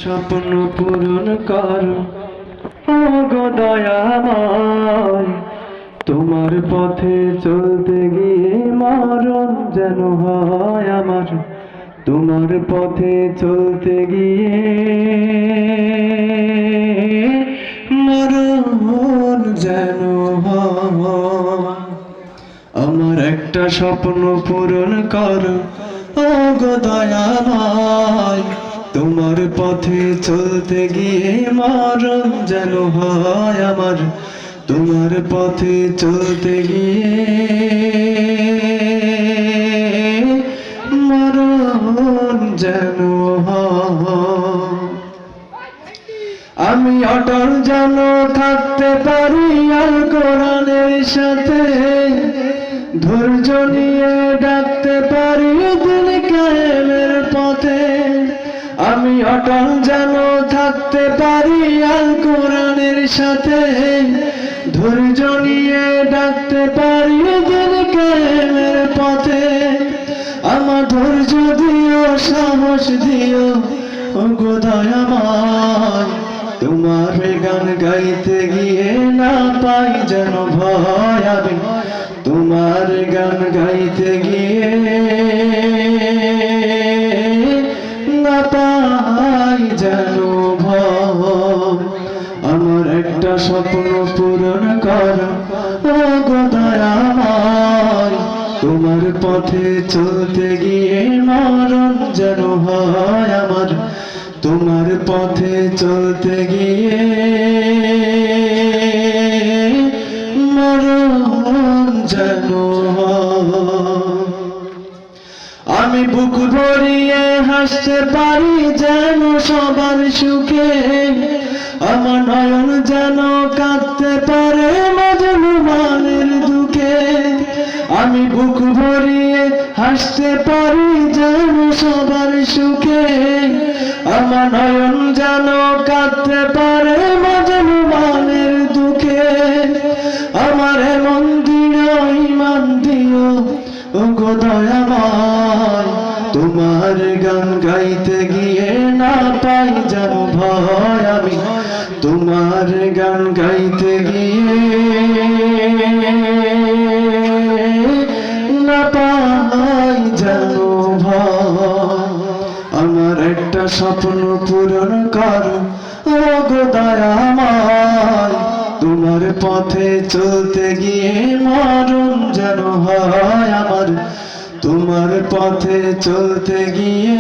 স্বপ্ন পূরণ করো ও গো দয়াময়। তোমার পথে চলতে গিয়ে মরণ যেন হয় আমার, তোমার পথে চলতে গিয়ে মরণ যেন হয়। আমার একটা স্বপ্ন পূরণ করো ও গো দয়াময়। তোমার পথে চলতে গিয়ে মরণ যেন হয় আমার, তোমার পথে চলতে গিয়ে মরণ যেন হয়। আমি অটল যেন থাকতে পারি আল কোরআনের সাথে, ধৈর্য নিয়ে ডাকতে পারি দিন কায়েমের পথে। আমি অটল যেন থাকতে পারি আল কোরআনের সাথে, ধৈর্য নিয়ে ডাকতে পারি দিন কায়েমের পথে। আমার ধৈর্য দিও, সাহস দিও ও গো দয়াময়। তোমার গান গাইতে গিয়ে না পাই যেন ভয় আমি, তোমার গান গাইতে গিয়ে না পাই যেন ভয়। আমার একটা স্বপ্ন পূরণ করো ও গো দয়াময়। তোমার পথে চলতে গিয়ে মরণ যেন হয় আমার, তোমার পথে চলতে গিয়ে মরণ যেন হয়। আমি বুক ভরিয়ে হাসতে পারি যেন সবার সুখে, আমার নয়ন যেন কাঁদতে পারে মজলুমানের দুঃখে। আমি বুক ভরিয়ে হাসতে পারি যেন সবার সুখে, আমার নয়ন যেন কাঁদতে পারে মজলুমানের দুঃখে। আমার এমন দিও ঈমান দিও ও গো দয়াময়। তোমার গান গাইতে গিয়ে না পাই যেন ভয় আমি, তোমার গান গাইতে গিয়ে না পাই যেন ভয়। আমার একটা স্বপ্ন পূরণ করো ও গো দয়াময়। তোমার পথে চলতে গিয়ে মরণ যেন হয় আমার, তোমার পথে চলতে গিয়ে